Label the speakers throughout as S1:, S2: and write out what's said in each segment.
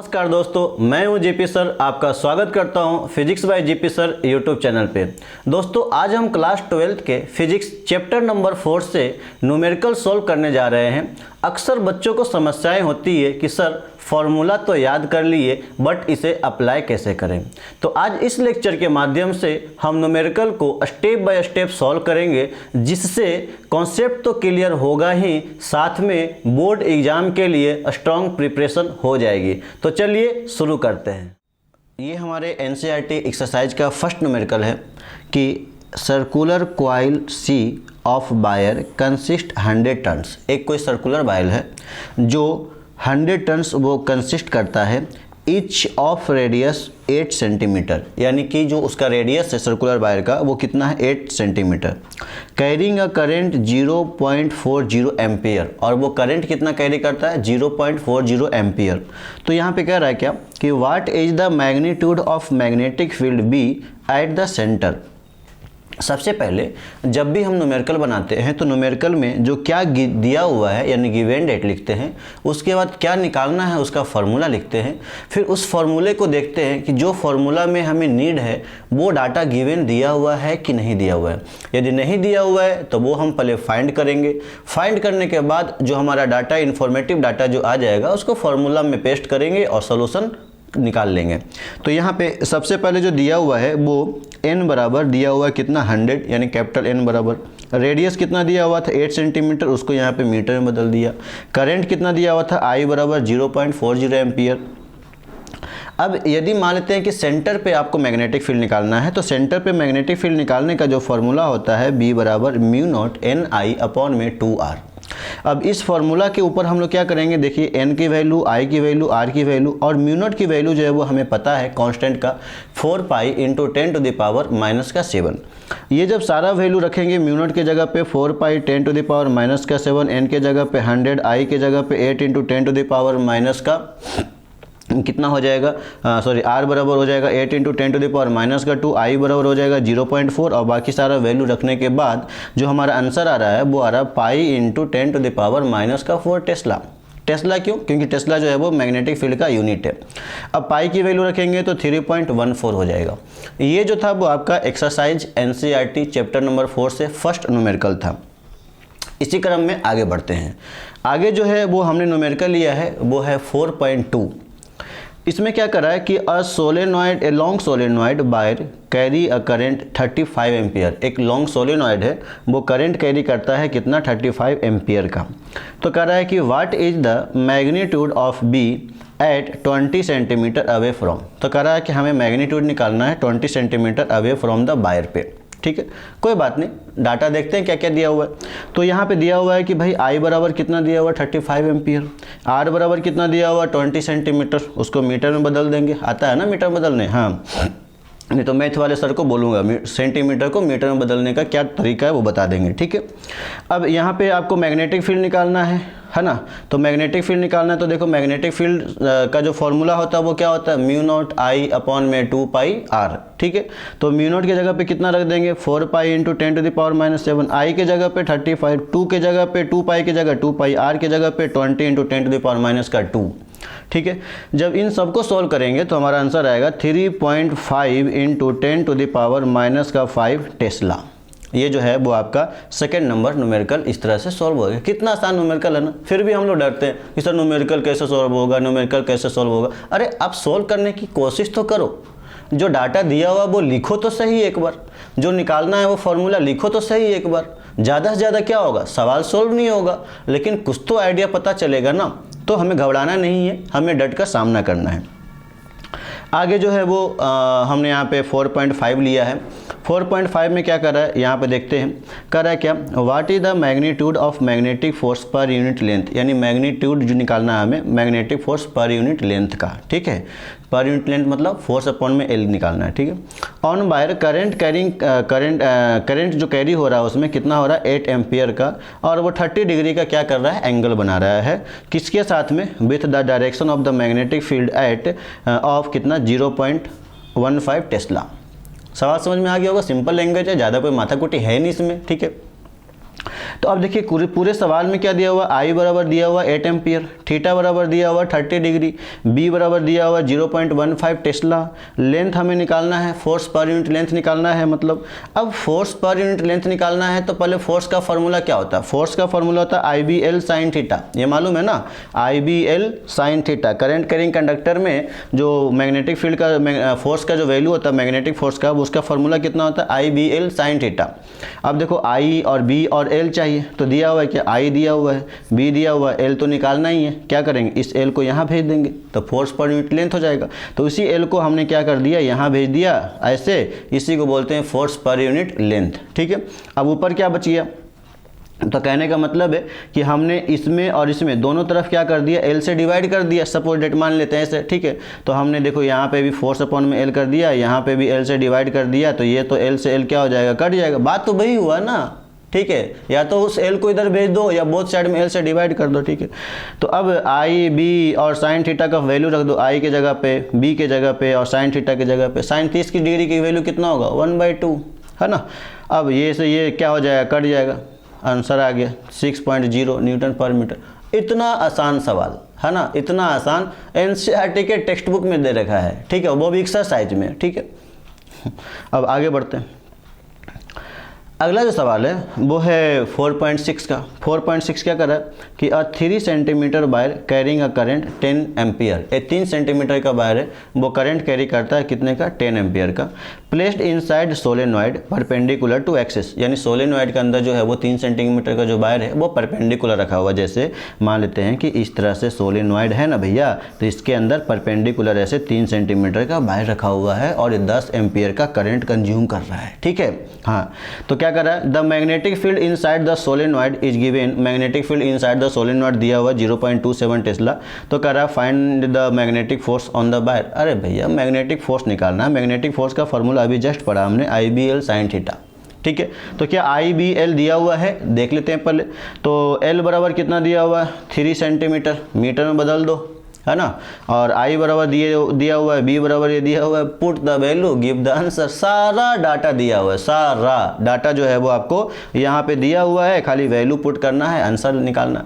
S1: नमस्कार दोस्तों, मैं हूं जीपी सर। आपका स्वागत करता हूं physics bye GP sir YouTube channel पे। दोस्तों, आज हम क्लास 12th के फिजिक्स चैप्टर नंबर 4 से न्यूमेरिकल सॉल्व करने जा रहे हैं। अक्सर बच्चों को समस्याएं होती है कि सर फॉर्मूला तो याद कर लिए बट इसे अप्लाई कैसे करें। तो आज इस लेक्चर के माध्यम से हम न्यूमेरिकल को स्टेप बाय स्टेप सॉल्व करेंगे, जिससे कॉन्सेप्ट तो क्लियर होगा ही, साथ में बोर्ड एग्जाम के लिए स्ट्रॉन्ग प्रिपरेशन हो जाएगी। तो चलिए शुरू करते हैं। ये हमारे एनसीईआरटी एक्सरसाइज का फर्स्ट न्यूमेरिकल है कि circular coil C of wire consist 100 turns. एक कोई सर्कुलर वायर है जो 100 टन्स वो कंसिस्ट करता है। ईच ऑफ रेडियस 8 सेंटीमीटर, यानी कि जो उसका रेडियस है सर्कुलर वायर का वो कितना है 8 centimetre. Carrying a current 0.40 ampere, और वो करंट कितना कैरी करता है 0.40 एम्पियर। तो यहाँ पे कह रहा है क्या कि what is the magnitude of magnetic field B at the centre. सबसे पहले जब भी हम न्यूमेरिकल बनाते हैं तो न्यूमेरिकल में जो क्या दिया हुआ है यानी गिवन डेट लिखते हैं, उसके बाद क्या निकालना है उसका फार्मूला लिखते हैं। फिर उस फार्मूले को देखते हैं कि जो फार्मूला में हमें नीड है वो डाटा गिवन दिया हुआ है कि नहीं दिया हुआ है। यदि नहीं दिया हुआ है तो वो हम पहले फाइंड करेंगे। फाइंड करने के बाद जो हमारा डाटा इन्फॉर्मेटिव डाटा जो आ जाएगा उसको फार्मूला में पेस्ट करेंगे और सोल्यूशन निकाल लेंगे। तो यहाँ पे सबसे पहले जो दिया हुआ है वो n बराबर दिया हुआ है कितना 100, यानी कैपिटल N बराबर। रेडियस कितना दिया हुआ था 8 सेंटीमीटर, उसको यहाँ पे मीटर में बदल दिया। करंट कितना दिया हुआ था I बराबर 0.40 एम्पियर। अब यदि मान लेते हैं कि सेंटर पे आपको मैग्नेटिक फील्ड निकालना है, तो सेंटर पे मैग्नेटिक फील्ड निकालने का जो फॉर्मूला होता है B बराबर म्यू नॉट NI अपॉन में 2R। अब इस फॉर्मूला के ऊपर हम लोग क्या करेंगे, देखिए n की वैल्यू, I की वैल्यू, R की वैल्यू और म्यू नॉट की वैल्यू जो है वो हमें पता है कांस्टेंट का 4 pi into 10 to the power minus का 7। ये जब सारा वैल्यू रखेंगे म्यू नॉट के जगह पे 4 पाई 10 टू द पावर माइनस का 7, n के जगह पे 100, I के जगह पे 8 into 10 to the power minus का कितना हो जाएगा, R बराबर हो जाएगा 8 into 10 to the power minus का 2, I बराबर हो जाएगा 0.4 और बाकी सारा वैल्यू रखने के बाद जो हमारा आंसर आ रहा है वो आ रहा है pi into 10 to the power minus का 4 टेस्ला। टेस्ला क्यों? क्योंकि टेस्ला जो है वो मैग्नेटिक फील्ड का यूनिट है। अब पाई की वैल्यू रखेंगे तो 3.14 हो जाएगा। ये जो था वो आपका एक्सरसाइज एनसीईआरटी चैप्टर नंबर 4 से फर्स्ट न्यूमेरिकल था। इसी क्रम में आगे बढ़ते हैं। आगे जो है वो हमने न्यूमेरिकल लिया है वो है 4.2। इसमें क्या करा है कि a long solenoid wire carry a current 35 ampere. एक लॉन्ग सोलेनॉइड है वो करंट कैरी करता है कितना 35 एम्पियर का। तो कह रहा है कि what is the magnitude of B at 20 centimetre away from. तो कह रहा है कि हमें मैग्नीट्यूड निकालना है 20 centimetre away from the wire पे। ठीक है, कोई बात नहीं, डाटा देखते हैं क्या क्या दिया हुआ है। तो यहाँ पे दिया हुआ है कि भाई I बराबर कितना दिया हुआ है 35 एम्पियर, R बराबर कितना दिया हुआ है 20 सेंटीमीटर, उसको मीटर में बदल देंगे। आता है ना मीटर बदलने? हाँ, नहीं तो मैथ वाले सर को बोलूँगा सेंटीमीटर को मीटर में बदलने का क्या तरीका है वो बता देंगे। ठीक है, अब यहाँ पे आपको मैग्नेटिक फील्ड निकालना है ना। तो मैग्नेटिक फील्ड निकालना है तो देखो मैग्नेटिक फील्ड का जो फॉर्मूला होता है वो क्या होता है म्यू नॉट I अपॉन में 2 पाई R। ठीक है, तो म्यू नॉट की जगह पे कितना रख देंगे 4 pi into 10 to the power minus 7, I के जगह पे 35, 2 के जगह पे 2 पाई की जगह 2 पाई, R के जगह पे 20 into 10 to the power minus का 2। ठीक है, जब इन सबको सॉल्व करेंगे तो हमारा आंसर आएगा 3.5 into 10 to the power minus का 5 टेस्ला। ये जो है वो आपका सेकेंड नंबर न्यूमेरिकल इस तरह से सॉल्व हो गया। कितना आसान न्यूमेरिकल है ना। फिर भी हम लोग डरते हैं कि सर न्यूमेरिकल कैसे सॉल्व होगा, न्यूमेरिकल कैसे सॉल्व होगा। अरे आप सॉल्व करने की कोशिश तो करो, जो डाटा दिया हुआ वो लिखो तो सही एक बार, जो निकालना है वो फॉर्मूला लिखो तो सही एक बार। ज़्यादा से ज़्यादा क्या होगा, सवाल सॉल्व नहीं होगा लेकिन कुछ तो आइडिया पता चलेगा ना। तो हमें घबराना नहीं है, हमें डट का सामना करना है। आगे जो है वो हमने यहाँ पे 4.5 लिया है। 4.5 में क्या कर रहा है यहाँ पे देखते हैं। कर रहा है क्या, what is the magnitude of magnetic force per unit length, यानी मैग्नीट्यूड जो निकालना है हमें magnetic force per unit length का। ठीक है, पर यूनिट लेंथ मतलब फोर्स अपॉन में L निकालना है। ठीक है, ऑन वायर करंट जो कैरी हो रहा है उसमें कितना हो रहा है 8 एम्पियर का, और वो 30 डिग्री का क्या कर रहा है एंगल बना रहा है। किसके साथ में, with the direction of the magnetic field at of कितना 0.15 टेस्ला। सवाल समझ में आ गया होगा, सिंपल लैंग्वेज है, ज़्यादा कोई माथाकुटी है नहीं इसमें। ठीक है, तो अब देखिए पूरे सवाल में क्या दिया हुआ, आई बराबर दिया हुआ 8 एम्पियर, थीटा बराबर दिया हुआ 30 डिग्री, बी बराबर दिया हुआ 0.15 टेस्ला, लेंथ हमें निकालना है, फोर्स पर यूनिट लेंथ निकालना है। मतलब अब फोर्स पर यूनिट लेंथ निकालना है तो पहले फोर्स का फॉर्मूला क्या होता है, फोर्स का फॉर्मूला होता है I B L sine theta, ये मालूम है ना, I B L sine theta. Current carrying conductor में जो मैग्नेटिक फील्ड का फोर्स का जो वैल्यू होता है मैग्नेटिक फोर्स का, उसका फॉर्मूला कितना होता है, I B L sine theta. अब देखो आई और बी और एल चाहिए, तो दिया हुआ है क्या, आई दिया हुआ है, बी दिया हुआ है, एल तो निकालना ही है। क्या करेंगे, इस एल को यहाँ भेज देंगे तो फोर्स पर यूनिट लेंथ हो जाएगा। तो इसी एल को हमने क्या कर दिया, यहाँ भेज दिया ऐसे, इसी को बोलते हैं फोर्स पर यूनिट लेंथ। ठीक है, अब ऊपर क्या बच गया, तो कहने का मतलब है कि हमने इसमें और इसमें दोनों तरफ क्या कर दिया, एल से डिवाइड कर दिया, सपोज डेट मान लेते हैं ऐसे। ठीक है, तो हमने देखो यहाँ पे भी फोर्स अपॉन में एल कर दिया, यहाँ पे भी एल से डिवाइड कर दिया, तो ये तो एल से एल क्या हो जाएगा, कट जाएगा। बात तो वही हुआ ना। ठीक है, या तो उस एल को इधर भेज दो या बोथ साइड में एल से डिवाइड कर दो। ठीक है, तो अब आई बी और साइन थीटा का वैल्यू रख दो, आई के जगह पे, बी के जगह पे और साइन थीटा के जगह पे। साइन 30 की डिग्री की वैल्यू कितना होगा, 1/2 है ना। अब ये से ये क्या हो जाएगा, कट जाएगा, आंसर आ गया 6.0 न्यूटन पर मीटर। इतना आसान सवाल है ना, इतना आसान, एनसीईआरटी के टेक्स्ट बुक में दे रखा है। ठीक है, वो भी एक्सरसाइज में। ठीक है, अब आगे बढ़ते हैं। अगला जो सवाल है वो है 4.6 का। 4.6 क्या कर रहा है कि 3 centimetre wire carrying a current 10 ampere. ये 3 सेंटीमीटर का वायर है, वो करंट कैरी करता है कितने का, 10 एम्पियर का। Placed inside solenoid perpendicular to axis, यानी सोलेनॉइड के अंदर जो है वो 3 सेंटीमीटर का जो वायर है वो परपेंडिकुलर रखा हुआ। जैसे मान लेते हैं कि इस तरह से सोलेनॉइड है ना भैया, तो इसके अंदर परपेंडिकुलर ऐसे 3 सेंटीमीटर का वायर रखा हुआ है और 10 एम्पियर का करंट कंज्यूम कर रहा है। ठीक है, हाँ, तो क्या कर रहा है, the magnetic field inside the solenoid is given. Magnetic field inside the solenoid दिया हुआ 0.27 टेस्ला। तो कह रहा है find the magnetic force on the wire. अरे भैया मैग्नेटिक फोर्स निकालना है, मैग्नेटिक फोर्स का फॉर्मूला अभी जस्ट पढ़ा हमने, आई बी एल साइन थीटा। ठीक है, तो क्या आई बी एल दिया हुआ है, देख लेते हैं पहले। तो एल बराबर कितना दिया हुआ है, 3 सेंटीमीटर, मीटर में बदल दो, है ना। और आई बराबर दिया हुआ है, बी बराबर ये दिया हुआ है, put the value give the answer. सारा डाटा दिया हुआ है, सारा डाटा जो है वो आपको यहाँ पे दिया हुआ है, खाली वैल्यू पुट करना है, आंसर निकालना।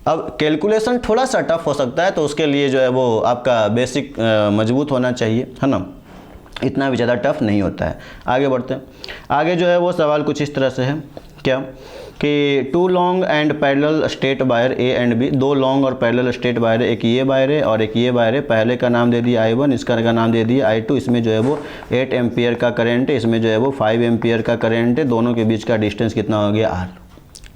S1: अब कैलकुलेशन थोड़ा सा टफ हो सकता है, तो उसके लिए जो है वो आपका बेसिक मजबूत होना चाहिए, है ना, इतना भी ज़्यादा टफ नहीं होता है। आगे बढ़ते हैं। आगे जो है वो सवाल कुछ इस तरह से है, क्या कि 2 long and parallel straight wire A and B. 2 long और पैरेलल स्टेट वायर है, एक ये वायर है और एक ये वायर है। पहले का नाम दे दिया I1, इसका का नाम दे दिया I2। इसमें जो है वो 8 एम्पियर का करंट है, इसमें जो है वो 5 एम्पियर का करंट है। दोनों के बीच का डिस्टेंस कितना हो गया, R।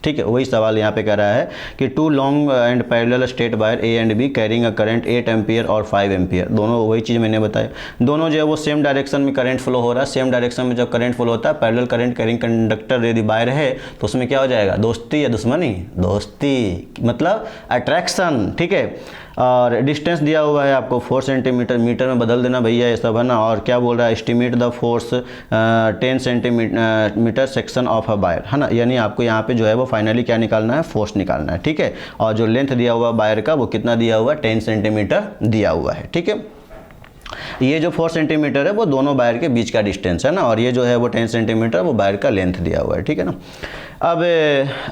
S1: ठीक है, वही सवाल यहाँ पे कह रहा है कि 2 long and parallel straight wire A and B carrying a current 8 ampere और 5 एम्पियर। दोनों वही चीज़ मैंने बताया, दोनों जो है वो सेम डायरेक्शन में करंट फ्लो हो रहा है। सेम डायरेक्शन में जब करंट फ्लो होता है, पैरेलल करंट कैरिंग कंडक्टर यदि वायर है तो उसमें क्या हो जाएगा, दोस्ती या दुश्मनी, दोस्ती मतलब अट्रैक्शन। ठीक है, और डिस्टेंस दिया हुआ है आपको 4 सेंटीमीटर, मीटर में बदल देना भैया ये सब, है ना। और क्या बोल रहा है, estimate the force 10 centimetre section of a wire, है ना। यानी आपको यहाँ पे जो है वो फाइनली क्या निकालना है, फोर्स निकालना है। ठीक है, और जो लेंथ दिया हुआ वायर का वो कितना दिया हुआ है, 10 सेंटीमीटर दिया हुआ है। ठीक है, ये जो 4 सेंटीमीटर है वो दोनों वायर के बीच का डिस्टेंस है ना, और ये जो है वो 10 सेंटीमीटर वो वायर का लेंथ दिया हुआ है। ठीक है ना। अब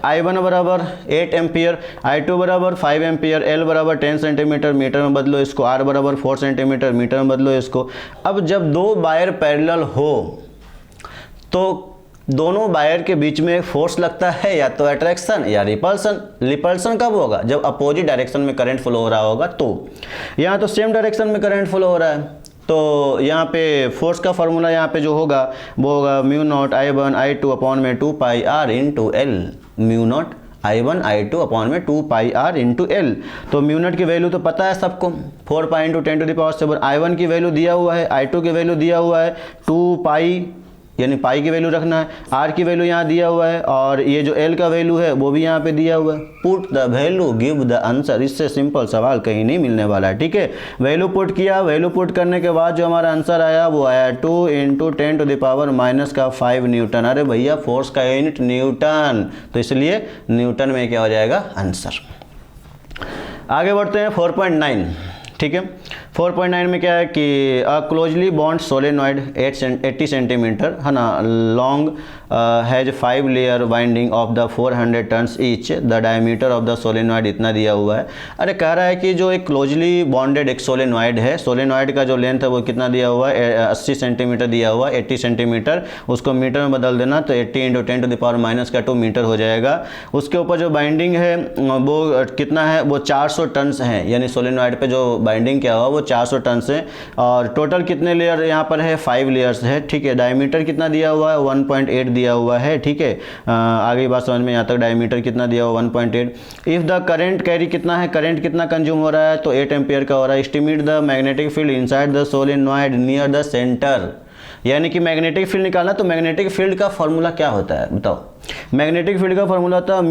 S1: I1 बराबर 8 एम्पियर, I2 बराबर 5 एम्पियर, L बराबर 10 सेंटीमीटर, मीटर में बदलो इसको, R बराबर 4 सेंटीमीटर, मीटर में बदलो इसको। अब जब 2 वायर पैरेलल हो तो दोनों वायर के बीच में फोर्स लगता है, या तो अट्रैक्शन या रिपल्सन। रिपल्सन कब होगा, जब अपोजिट डायरेक्शन में करंट फ्लो हो रहा होगा। तो यहाँ तो सेम डायरेक्शन में करंट फ्लो हो रहा है, तो यहाँ पे फोर्स का फॉर्मूला यहाँ पे जो होगा वो होगा mu naught I1 I2 upon में 2 pi R into L। Mu naught I1 I2 upon में 2 पाई R इंटू L। तो म्यू नॉट की वैल्यू तो पता है सबको, 4 pi into 10 to the power 7। I1 की वैल्यू दिया हुआ है, I2 की वैल्यू दिया हुआ है 2 पाई, यानी पाई की वैल्यू रखना है। R की वैल्यू यहाँ दिया हुआ है, और ये जो L का वैल्यू है वो भी यहाँ पे दिया हुआ है। Put the value give the answer. इससे सिंपल सवाल कहीं नहीं मिलने वाला है। ठीक है, वैल्यू पुट किया, वैल्यू पुट करने के बाद जो हमारा आंसर आया वो आया 2 into 10 to the power minus का 5 न्यूटन। अरे भैया फोर्स का यूनिट न्यूटन, तो इसलिए न्यूटन में क्या हो जाएगा आंसर। आगे बढ़ते हैं 4.9। ठीक है, 4.9 में क्या है कि क्लोजली बॉन्ड सोलेनॉइड 80 सेंटीमीटर, है ना, long has 5 layer winding of the 400 turns each, the diameter of the solenoid इतना दिया हुआ है। अरे कह रहा है कि जो एक क्लोजली बॉन्डेड एक सोलेनॉइड है, सोलेनॉइड का जो लेंथ है वो कितना दिया हुआ है, 80 सेंटीमीटर दिया हुआ है, 80 सेंटीमीटर, उसको मीटर में बदल देना तो 80 × 10⁻² मीटर हो जाएगा। उसके ऊपर जो बाइंडिंग है वो कितना है, वो 400 टन्स है, यानी सोलेनॉइड पे जो बाइंडिंग किया हुआ वो 400 टन्स है। और टोटल कितने लेयर यहाँ पर है, 5 लेयर्स है, ठीक है। डायमीटर कितना दिया हुआ है, 1.8 दिया हुआ है, ठीक है। आगे बात समझ में यहाँ तक, डायमीटर कितना दिया हुआ 1.8। इफ़ द करंट कैरी कितना है, करंट कितना कंज्यूम हो रहा है, तो 8 एम्पियर का हो रहा है। Estimate the magnetic field inside the solenoid near the centre, यानी कि मैग्नेटिक फील्ड निकालना, तो मैग्नेटिक फील्ड का फॉर्मूला क्या होता है बताओ। मैग्नेटिक फील्ड का फॉर्मूला होता है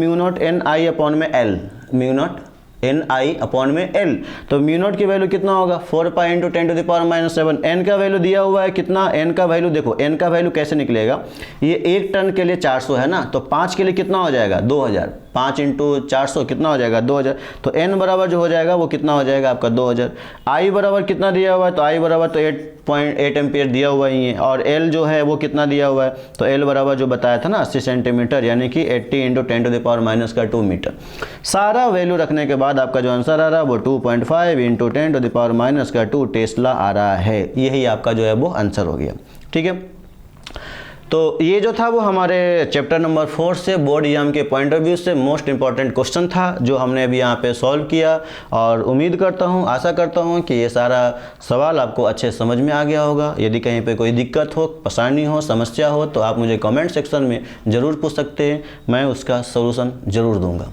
S1: μ0 Ni/L। तो μ0 की वैल्यू कितना होगा, 4π × 10⁻⁷। n का वैल्यू दिया हुआ है कितना, n का वैल्यू देखो, n का वैल्यू कैसे निकलेगा, ये 1 टन के लिए 400 है ना, तो 5 के लिए कितना हो जाएगा, 2000। 5 × 400 कितना हो जाएगा, 2000। तो n बराबर जो हो जाएगा वो कितना हो जाएगा आपका 2000। I बराबर कितना दिया हुआ है, तो I बराबर तो 8.8 एम्पियर दिया हुआ ही है। और L जो है वो कितना दिया हुआ है, तो L बराबर जो बताया था ना 80 सेंटीमीटर, यानी कि 80 × 10⁻² मीटर। सारा वैल्यू रखने के बाद आपका जो आंसर आ रहा है वो 2.5 × 10⁻² टेस्ला आ रहा है। यही आपका जो है वो आंसर हो गया, ठीक है। तो ये जो था वो हमारे चैप्टर नंबर 4 से बोर्ड एग्जाम के पॉइंट ऑफ व्यू से मोस्ट इंपॉर्टेंट क्वेश्चन था, जो हमने अभी यहाँ पे सॉल्व किया। और उम्मीद करता हूँ, आशा करता हूँ कि ये सारा सवाल आपको अच्छे समझ में आ गया होगा। यदि कहीं पे कोई दिक्कत हो, परेशानी हो, समस्या हो, तो आप मुझे कमेंट सेक्शन में ज़रूर पूछ सकते हैं, मैं उसका सलूशन ज़रूर दूँगा।